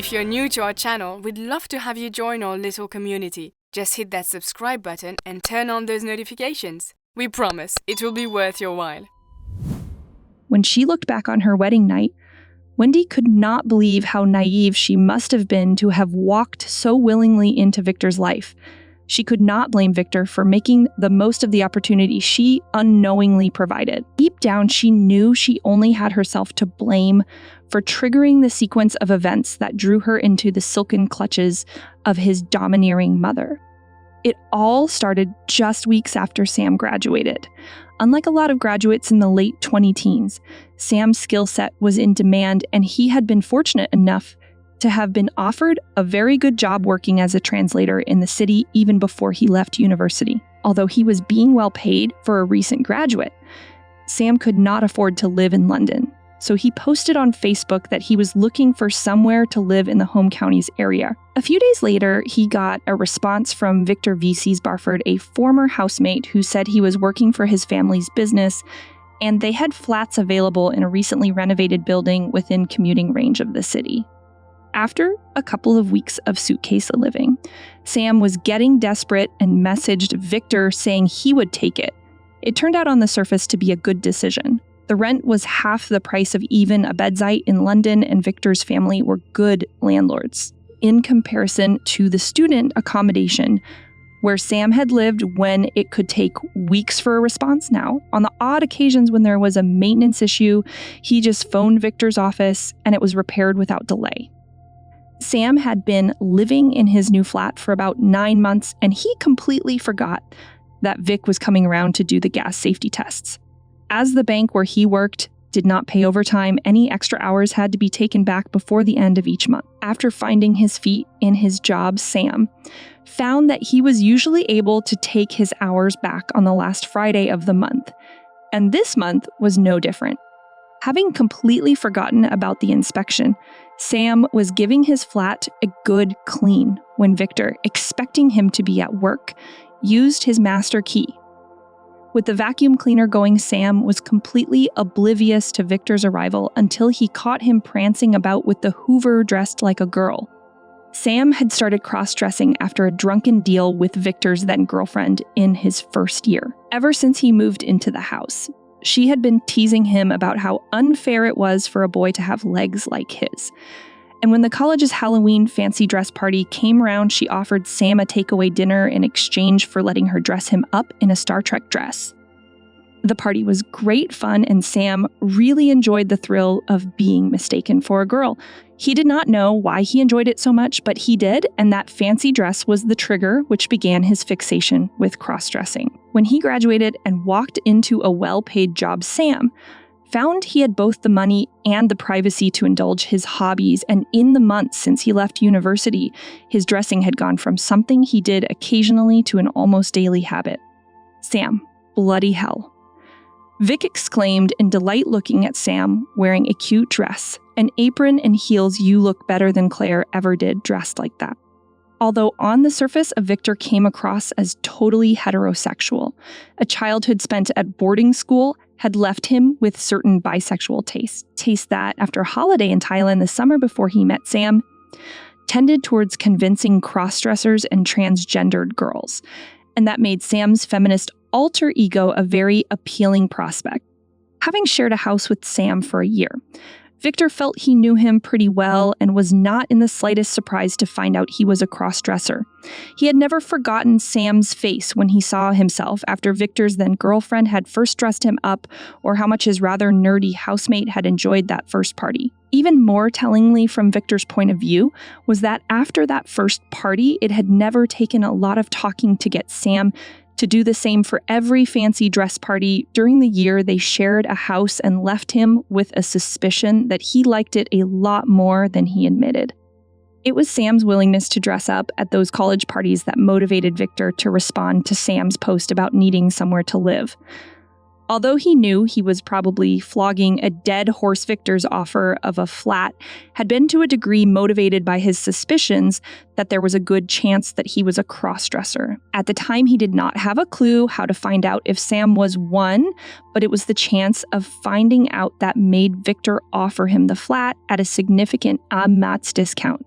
If you're new to our channel, we'd love to have you join our little community. Just hit that subscribe button and turn on those notifications. We promise it will be worth your while. When she looked back on her wedding night, Wendy could not believe how naive she must have been to have walked so willingly into Victor's life. She could not blame Victor for making the most of the opportunity she unknowingly provided. Deep down, she knew she only had herself to blame for triggering the sequence of events that drew her into the silken clutches of his domineering mother. It all started just weeks after Sam graduated. Unlike a lot of graduates in the late 20-teens, Sam's skill set was in demand, and he had been fortunate enough to have been offered a very good job working as a translator in the city even before he left university. Although he was being well paid for a recent graduate, Sam could not afford to live in London. So he posted on Facebook that he was looking for somewhere to live in the home counties area. A few days later, he got a response from Victor VC's Barford, a former housemate who said he was working for his family's business, and they had flats available in a recently renovated building within commuting range of the city. After a couple of weeks of suitcase living, Sam was getting desperate and messaged Victor saying he would take it. It turned out on the surface to be a good decision. The rent was half the price of even a bedsite in London, and Victor's family were good landlords, in comparison to the student accommodation where Sam had lived when it could take weeks for a response now. On the odd occasions when there was a maintenance issue, he just phoned Victor's office and it was repaired without delay. Sam had been living in his new flat for about 9 months, and he completely forgot that Vic was coming around to do the gas safety tests. As the bank where he worked did not pay overtime, any extra hours had to be taken back before the end of each month. After finding his feet in his job, Sam found that he was usually able to take his hours back on the last Friday of the month. And this month was no different. Having completely forgotten about the inspection, Sam was giving his flat a good clean when Victor, expecting him to be at work, used his master key. With the vacuum cleaner going, Sam was completely oblivious to Victor's arrival until he caught him prancing about with the Hoover dressed like a girl. Sam had started cross-dressing after a drunken deal with Victor's then-girlfriend in his first year. Ever since he moved into the house, she had been teasing him about how unfair it was for a boy to have legs like his. And when the college's Halloween fancy dress party came around, she offered Sam a takeaway dinner in exchange for letting her dress him up in a Star Trek dress. The party was great fun, and Sam really enjoyed the thrill of being mistaken for a girl. He did not know why he enjoyed it so much, but he did, and that fancy dress was the trigger which began his fixation with cross-dressing. When he graduated and walked into a well-paid job, Sam found he had both the money and the privacy to indulge his hobbies, and in the months since he left university, his dressing had gone from something he did occasionally to an almost daily habit. Sam, bloody hell. Vic exclaimed in delight looking at Sam wearing a cute dress, an apron and heels you look better than Claire ever did dressed like that. Although on the surface, Victor came across as totally heterosexual, a childhood spent at boarding school had left him with certain bisexual tastes that, after a holiday in Thailand the summer before he met Sam, tended towards convincing cross-dressers and transgendered girls, and that made Sam's feminist alter ego a very appealing prospect. Having shared a house with Sam for a year, Victor felt he knew him pretty well and was not in the slightest surprised to find out he was a cross-dresser. He had never forgotten Sam's face when he saw himself after Victor's then-girlfriend had first dressed him up, or how much his rather nerdy housemate had enjoyed that first party. Even more tellingly from Victor's point of view was that after that first party, it had never taken a lot of talking to get Sam to do the same for every fancy dress party during the year they shared a house, and left him with a suspicion that he liked it a lot more than he admitted. It was Sam's willingness to dress up at those college parties that motivated Victor to respond to Sam's post about needing somewhere to live. Although he knew he was probably flogging a dead horse, Victor's offer of a flat had been to a degree motivated by his suspicions that there was a good chance that he was a cross-dresser. At the time, he did not have a clue how to find out if Sam was one, but it was the chance of finding out that made Victor offer him the flat at a significant Mat's discount.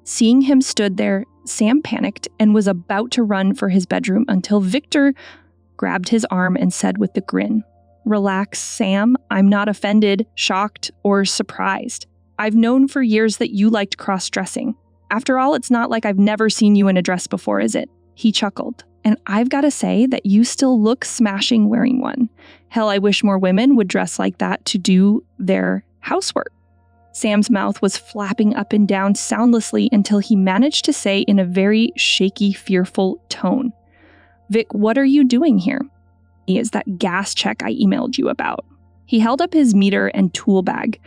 Seeing him stood there, Sam panicked and was about to run for his bedroom until Victor grabbed his arm and said with a grin, "Relax, Sam. I'm not offended, shocked, or surprised. I've known for years that you liked cross-dressing. After all, it's not like I've never seen you in a dress before, is it?" He chuckled. "And I've got to say that you still look smashing wearing one. Hell, I wish more women would dress like that to do their housework." Sam's mouth was flapping up and down soundlessly until he managed to say in a very shaky, fearful tone, "Vic, what are you doing here?" "Is that gas check I emailed you about." He held up his meter and tool bag.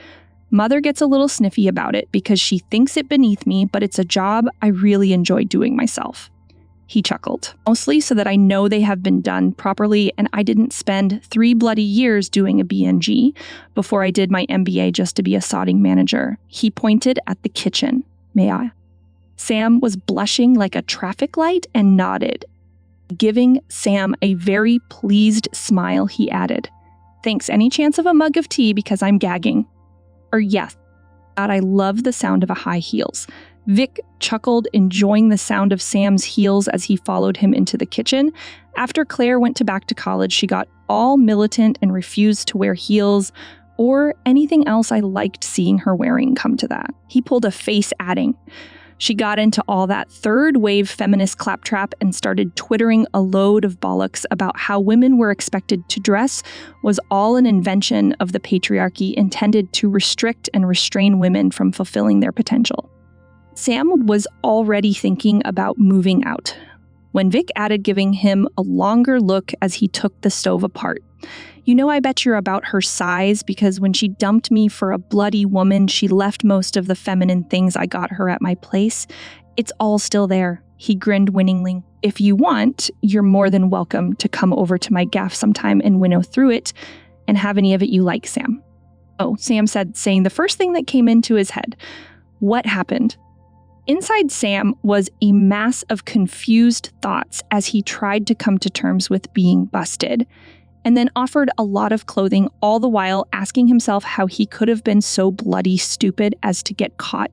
"Mother gets a little sniffy about it because she thinks it beneath me, but it's a job I really enjoy doing myself." He chuckled, "Mostly so that I know they have been done properly and I didn't spend 3 bloody years doing a BNG before I did my MBA just to be a sodding manager." He pointed at the kitchen. "May I?" Sam was blushing like a traffic light and nodded. Giving Sam a very pleased smile, he added, "Thanks, any chance of a mug of tea because I'm gagging?" "Or yes, God, I love the sound of a high heels." Vic chuckled, enjoying the sound of Sam's heels as he followed him into the kitchen. After Claire went back to college, she got all militant and refused to wear heels or anything else I liked seeing her wearing, come to that. He pulled a face, adding, "She got into all that third-wave feminist claptrap and started twittering a load of bollocks about how women were expected to dress was all an invention of the patriarchy intended to restrict and restrain women from fulfilling their potential." Sam was already thinking about moving out when Vic added, giving him a longer look as he took the stove apart. "You know, I bet you're about her size because when she dumped me for a bloody woman, she left most of the feminine things I got her at my place. It's all still there." He grinned winningly. "If you want, you're more than welcome to come over to my gaff sometime and winnow through it and have any of it you like, Sam." "Oh," Sam said, saying the first thing that came into his head. What happened? Inside Sam was a mass of confused thoughts as he tried to come to terms with being busted, and then offered a lot of clothing, all the while asking himself how he could have been so bloody stupid as to get caught.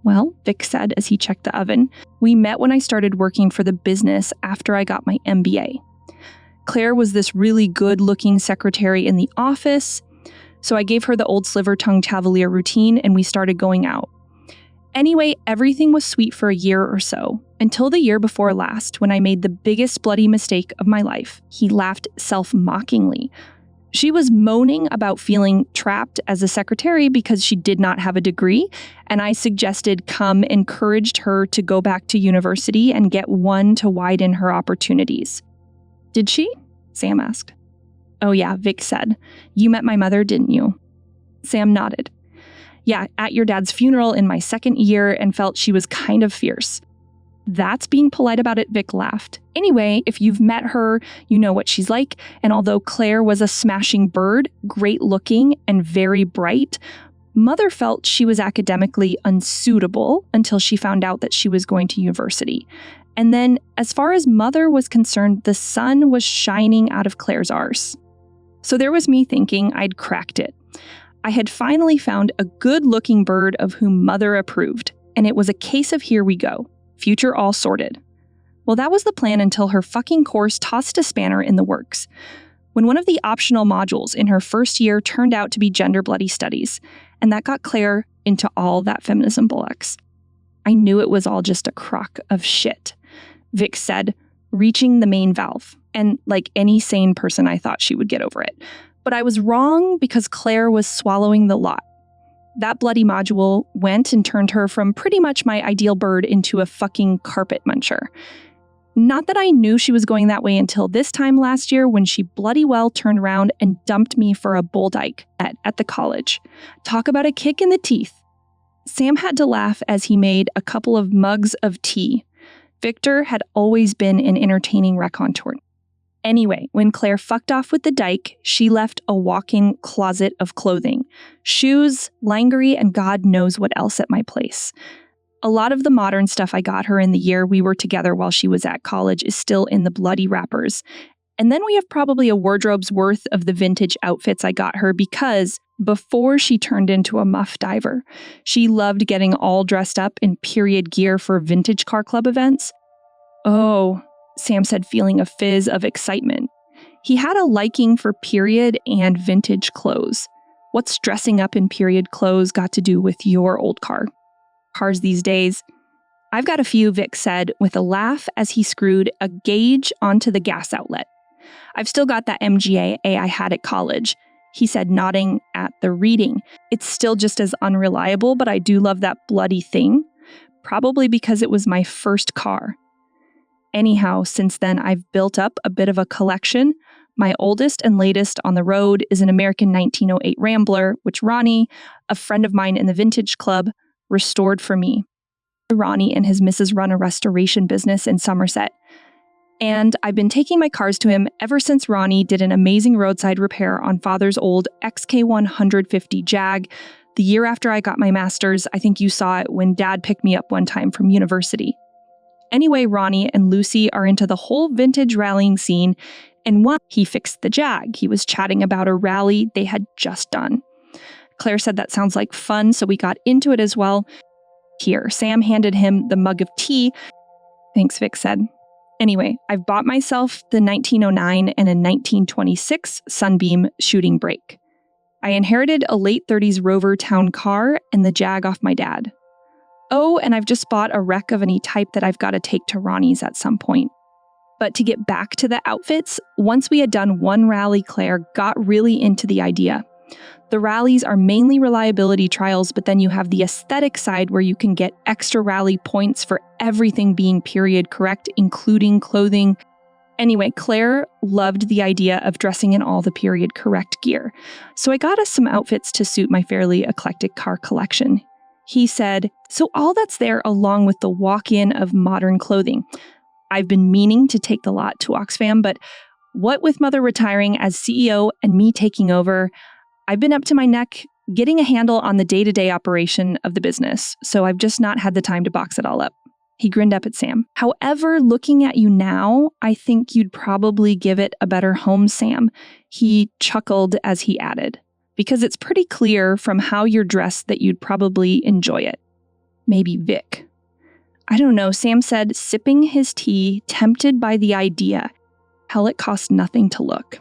"Well," Vic said as he checked the oven, "we met when I started working for the business after I got my MBA. Claire was this really good-looking secretary in the office, so I gave her the old sliver-tongued cavalier routine and we started going out. Anyway, everything was sweet for a year or so, until the year before last when I made the biggest bloody mistake of my life." He laughed self-mockingly. "She was moaning about feeling trapped as a secretary because she did not have a degree, and I suggested encouraged her to go back to university and get one to widen her opportunities." "Did she?" Sam asked. "Oh yeah," Vic said. "You met my mother, didn't you?" Sam nodded. "Yeah, at your dad's funeral in my second year and felt she was kind of fierce." "That's being polite about it," Vic laughed. "Anyway, if you've met her, you know what she's like, and although Claire was a smashing bird, great looking and very bright, Mother felt she was academically unsuitable until she found out that she was going to university. And then, as far as Mother was concerned, the sun was shining out of Claire's arse. So there was me thinking I'd cracked it. I had finally found a good-looking bird of whom Mother approved, and it was a case of here we go, future all sorted. Well, that was the plan until her fucking course tossed a spanner in the works. When one of the optional modules in her first year turned out to be gender bloody studies, and that got Claire into all that feminism bollocks. I knew it was all just a crock of shit, Vic said, reaching the main valve, and like any sane person, I thought she would get over it. But I was wrong because Claire was swallowing the lot. That bloody module went and turned her from pretty much my ideal bird into a fucking carpet muncher. Not that I knew she was going that way until this time last year when she bloody well turned around and dumped me for a bull dyke at the college. Talk about a kick in the teeth. Sam had to laugh as he made a couple of mugs of tea. Victor had always been an entertaining raconteur. Anyway, when Claire fucked off with the dyke, she left a walk-in closet of clothing, shoes, lingerie, and God knows what else at my place. A lot of the modern stuff I got her in the year we were together while she was at college is still in the bloody wrappers. And then we have probably a wardrobe's worth of the vintage outfits I got her because before she turned into a muff diver, she loved getting all dressed up in period gear for vintage car club events. Oh, Sam said, feeling a fizz of excitement. He had a liking for period and vintage clothes. What's dressing up in period clothes got to do with your old car? Cars these days. I've got a few, Vic said, with a laugh as he screwed a gauge onto the gas outlet. I've still got that MGA I had at college, he said, nodding at the reading. It's still just as unreliable, but I do love that bloody thing, probably because it was my first car. Anyhow, since then, I've built up a bit of a collection. My oldest and latest on the road is an American 1908 Rambler, which Ronnie, a friend of mine in the vintage club, restored for me. Ronnie and his Mrs. run a restoration business in Somerset. And I've been taking my cars to him ever since Ronnie did an amazing roadside repair on Father's old XK150 Jag. The year after I got my master's, I think you saw it when Dad picked me up one time from university. Anyway, Ronnie and Lucy are into the whole vintage rallying scene, and once he fixed the Jag, he was chatting about a rally they had just done. Claire said that sounds like fun, so we got into it as well. Here, Sam handed him the mug of tea. Thanks, Vic said. Anyway, I've bought myself the 1909 and a 1926 Sunbeam shooting brake. I inherited a late 30s Rover town car and the Jag off my dad. Oh, and I've just bought a wreck of an E-Type that I've got to take to Ronnie's at some point. But to get back to the outfits, once we had done one rally, Claire got really into the idea. The rallies are mainly reliability trials, but then you have the aesthetic side where you can get extra rally points for everything being period correct, including clothing. Anyway, Claire loved the idea of dressing in all the period correct gear. So I got us some outfits to suit my fairly eclectic car collection. He said, so all that's there along with the walk-in of modern clothing. I've been meaning to take the lot to Oxfam, but what with Mother retiring as CEO and me taking over, I've been up to my neck getting a handle on the day-to-day operation of the business, so I've just not had the time to box it all up. He grinned up at Sam. However, looking at you now, I think you'd probably give it a better home, Sam. He chuckled as he added, because it's pretty clear from how you're dressed that you'd probably enjoy it. Maybe Vic. I don't know, Sam said, sipping his tea, tempted by the idea. Hell, it cost nothing to look.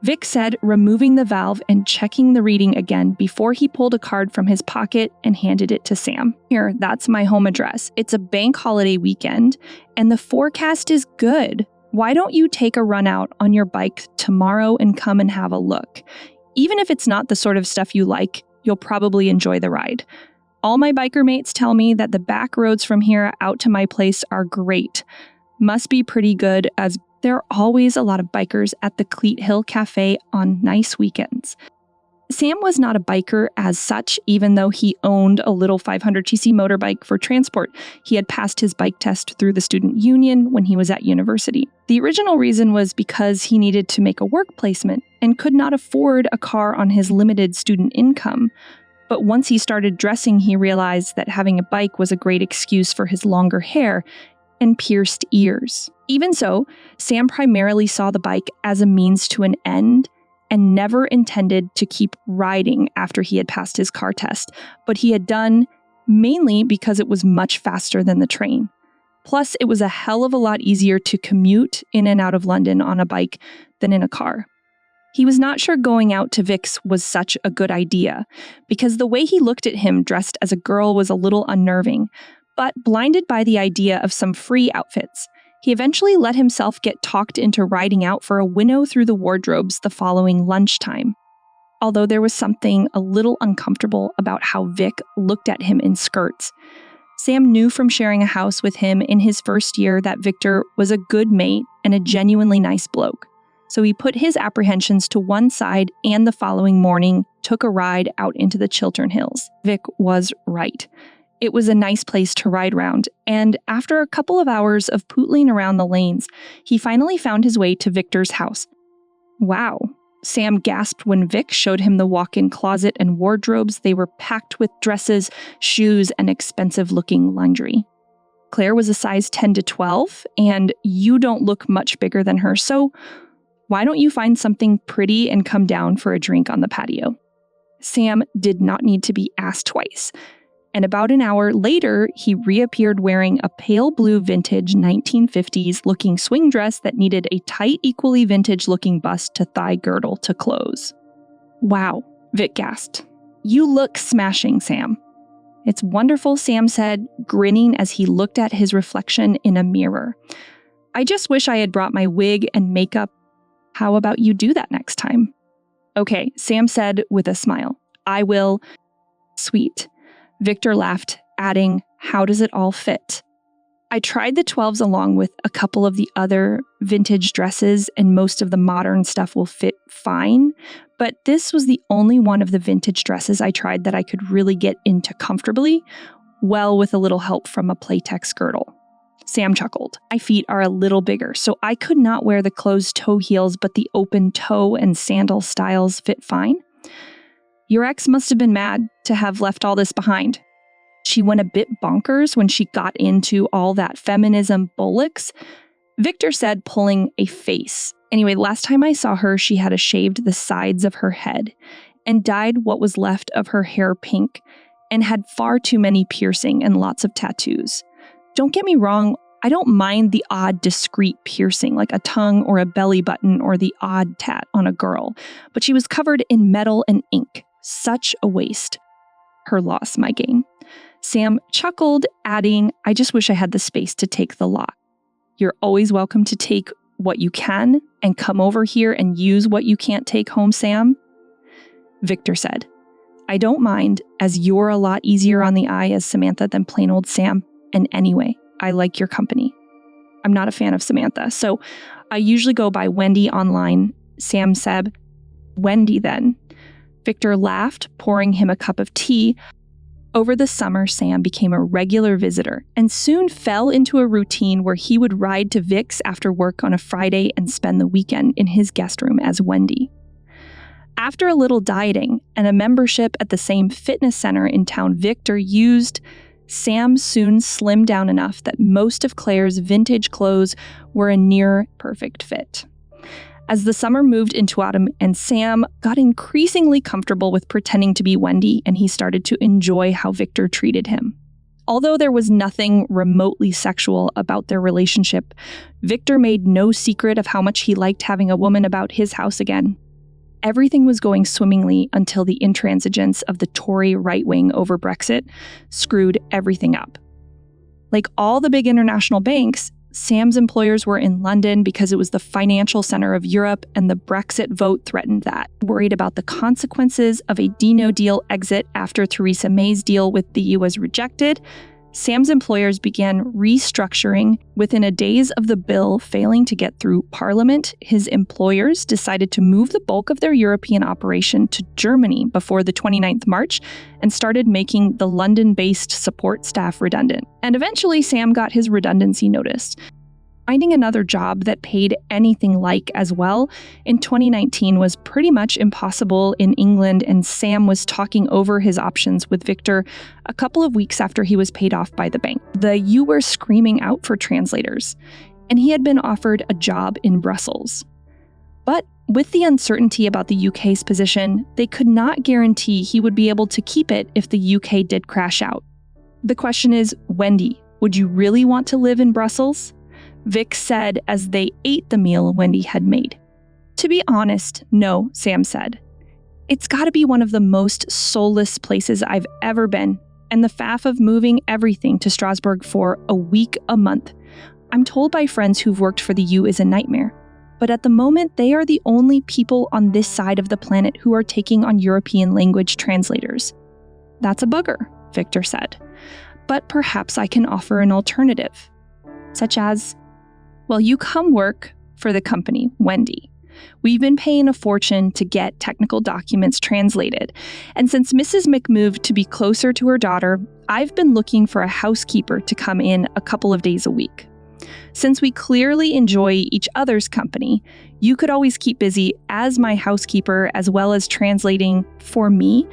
Vic said, removing the valve and checking the reading again before he pulled a card from his pocket and handed it to Sam. Here, that's my home address. It's a bank holiday weekend, and the forecast is good. Why don't you take a run out on your bike tomorrow and come and have a look? Even if it's not the sort of stuff you like, you'll probably enjoy the ride. All my biker mates tell me that the back roads from here out to my place are great. Must be pretty good, as there are always a lot of bikers at the Cleat Hill Cafe on nice weekends. Sam was not a biker as such, even though he owned a little 500cc motorbike for transport. He had passed his bike test through the student union when he was at university. The original reason was because he needed to make a work placement and could not afford a car on his limited student income. But once he started dressing, he realized that having a bike was a great excuse for his longer hair and pierced ears. Even so, Sam primarily saw the bike as a means to an end and never intended to keep riding after he had passed his car test, but he had done mainly because it was much faster than the train. Plus, it was a hell of a lot easier to commute in and out of London on a bike than in a car. He was not sure going out to Vic's was such a good idea, because the way he looked at him dressed as a girl was a little unnerving, but blinded by the idea of some free outfits, he eventually let himself get talked into riding out for a winnow through the wardrobes the following lunchtime. Although there was something a little uncomfortable about how Vic looked at him in skirts. Sam knew from sharing a house with him in his first year that Victor was a good mate and a genuinely nice bloke. So he put his apprehensions to one side and the following morning took a ride out into the Chiltern Hills. Vic was right. It was a nice place to ride around, and after a couple of hours of pootling around the lanes, he finally found his way to Victor's house. Wow, Sam gasped when Vic showed him the walk-in closet and wardrobes. They were packed with dresses, shoes, and expensive-looking lingerie. Claire was a size 10 to 12, and you don't look much bigger than her, so why don't you find something pretty and come down for a drink on the patio? Sam did not need to be asked twice. And about an hour later, he reappeared wearing a pale blue vintage 1950s looking swing dress that needed a tight, equally vintage looking bust to thigh girdle to close. Wow, Vic gasped. You look smashing, Sam. It's wonderful, Sam said, grinning as he looked at his reflection in a mirror. I just wish I had brought my wig and makeup. How about you do that next time? Okay, Sam said with a smile. I will. Sweet. Victor laughed, adding, how does it all fit? I tried the 12s along with a couple of the other vintage dresses, and most of the modern stuff will fit fine, but this was the only one of the vintage dresses I tried that I could really get into comfortably, well with a little help from a Playtex girdle. Sam chuckled. My feet are a little bigger, so I could not wear the closed toe heels, but the open toe and sandal styles fit fine. Your ex must have been mad to have left all this behind. She went a bit bonkers when she got into all that feminism bollocks, Victor said, pulling a face. Anyway, last time I saw her, she had shaved the sides of her head and dyed what was left of her hair pink and had far too many piercing and lots of tattoos. Don't get me wrong, I don't mind the odd discreet piercing like a tongue or a belly button or the odd tat on a girl, but she was covered in metal and ink. Such a waste. Her loss, my gain. Sam chuckled, adding, I just wish I had the space to take the lot. You're always welcome to take what you can and come over here and use what you can't take home, Sam. Victor said, I don't mind, as you're a lot easier on the eye as Samantha than plain old Sam. And anyway, I like your company. I'm not a fan of Samantha, so I usually go by Wendy online. Sam said, Wendy then. Victor laughed, pouring him a cup of tea. Over the summer, Sam became a regular visitor and soon fell into a routine where he would ride to Vic's after work on a Friday and spend the weekend in his guest room as Wendy. After a little dieting and a membership at the same fitness center in town Victor used, Sam soon slimmed down enough that most of Claire's vintage clothes were a near perfect fit. As the summer moved into autumn and Sam got increasingly comfortable with pretending to be Wendy, and he started to enjoy how Victor treated him. Although there was nothing remotely sexual about their relationship, Victor made no secret of how much he liked having a woman about his house again. Everything was going swimmingly until the intransigence of the Tory right wing over Brexit screwed everything up. Like all the big international banks, Sam's employers were in London because it was the financial center of Europe, and the Brexit vote threatened that. Worried about the consequences of a no deal exit after Theresa May's deal with the EU was rejected, Sam's employers began restructuring. Within a days of the bill failing to get through Parliament, his employers decided to move the bulk of their European operation to Germany before the 29th March and started making the London-based support staff redundant. And eventually, Sam got his redundancy notice. Finding another job that paid anything like as well in 2019 was pretty much impossible in England, and Sam was talking over his options with Victor a couple of weeks after he was paid off by the bank. You were screaming out for translators, and he had been offered a job in Brussels. But with the uncertainty about the UK's position, they could not guarantee he would be able to keep it if the UK did crash out. The question is, Wendy, would you really want to live in Brussels? Vic said as they ate the meal Wendy had made. To be honest, no, Sam said. It's got to be one of the most soulless places I've ever been, and the faff of moving everything to Strasbourg for a week a month. I'm told by friends who've worked for the U is a nightmare, but at the moment they are the only people on this side of the planet who are taking on European language translators. That's a bugger, Victor said, but perhaps I can offer an alternative, such as, well, you come work for the company, Wendy. We've been paying a fortune to get technical documents translated, and since Mrs. Mick moved to be closer to her daughter, I've been looking for a housekeeper to come in a couple of days a week. Since we clearly enjoy each other's company, you could always keep busy as my housekeeper as well as translating for me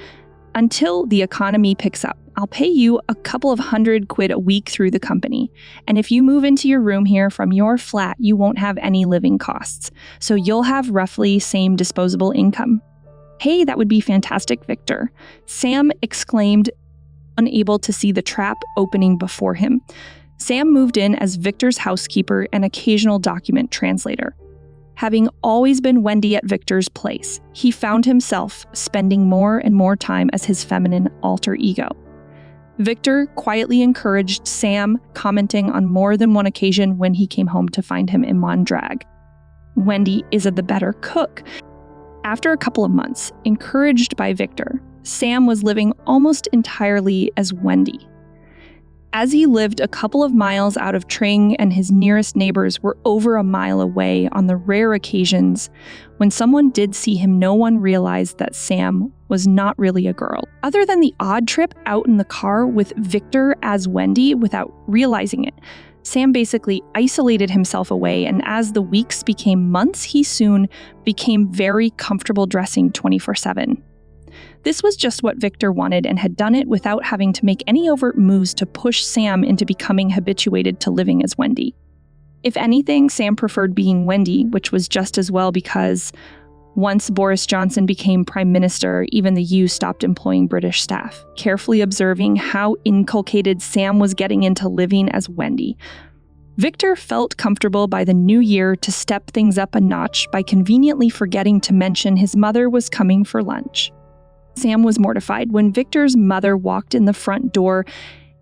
until the economy picks up. I'll pay you a couple of £100 a week through the company. And if you move into your room here from your flat, you won't have any living costs. So you'll have roughly same disposable income. Hey, that would be fantastic, Victor. Sam exclaimed, unable to see the trap opening before him. Sam moved in as Victor's housekeeper and occasional document translator. Having always been Wendy at Victor's place, he found himself spending more and more time as his feminine alter ego. Victor quietly encouraged Sam, commenting on more than one occasion when he came home to find him in drag. Wendy is the better cook. After a couple of months, encouraged by Victor, Sam was living almost entirely as Wendy. As he lived a couple of miles out of Tring and his nearest neighbors were over a mile away, on the rare occasions when someone did see him, no one realized that Sam was not really a girl. Other than the odd trip out in the car with Victor as Wendy without realizing it, Sam basically isolated himself away, and as the weeks became months, he soon became very comfortable dressing 24/7. This was just what Victor wanted and had done it without having to make any overt moves to push Sam into becoming habituated to living as Wendy. If anything, Sam preferred being Wendy, which was just as well because once Boris Johnson became Prime Minister, even the U stopped employing British staff, carefully observing how inculcated Sam was getting into living as Wendy. Victor felt comfortable by the new year to step things up a notch by conveniently forgetting to mention his mother was coming for lunch. Sam was mortified when Victor's mother walked in the front door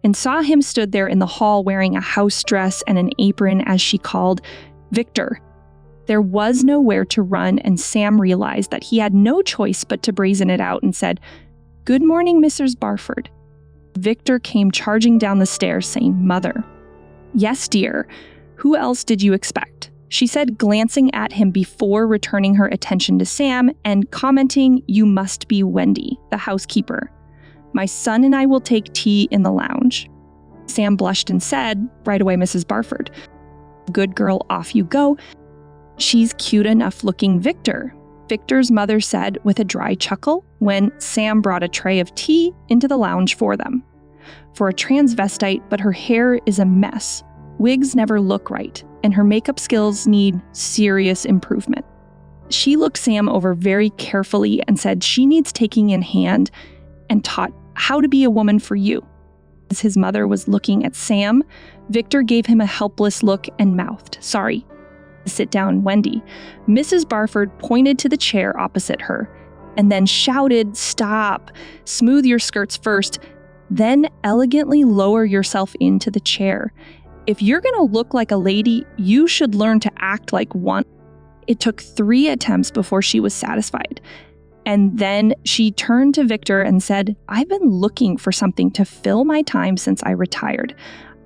and saw him stood there in the hall wearing a house dress and an apron as she called Victor. There was nowhere to run, and Sam realized that he had no choice but to brazen it out and said, "Good morning, Mrs. Barford." Victor came charging down the stairs saying, "Mother." "Yes, dear. Who else did you expect?" she said, glancing at him before returning her attention to Sam and commenting, "You must be Wendy, the housekeeper. My son and I will take tea in the lounge." Sam blushed and said, "Right away, Mrs. Barford." "Good girl, off you go. She's cute enough looking, Victor," Victor's mother said with a dry chuckle when Sam brought a tray of tea into the lounge for them. For a transvestite, but her hair is a mess. Wigs never look right, and her makeup skills need serious improvement. She looked Sam over very carefully and said she needs taking in hand and taught how to be a woman for you. As his mother was looking at Sam, Victor gave him a helpless look and mouthed, "Sorry. Sit down, Wendy." Mrs. Barford pointed to the chair opposite her and then shouted, "Stop. Smooth your skirts first, then elegantly lower yourself into the chair. If you're going to look like a lady, you should learn to act like one." It took 3 attempts before she was satisfied. And then she turned to Victor and said, "I've been looking for something to fill my time since I retired.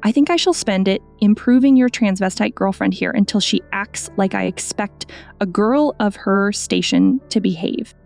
I think I shall spend it improving your transvestite girlfriend here until she acts like I expect a girl of her station to behave."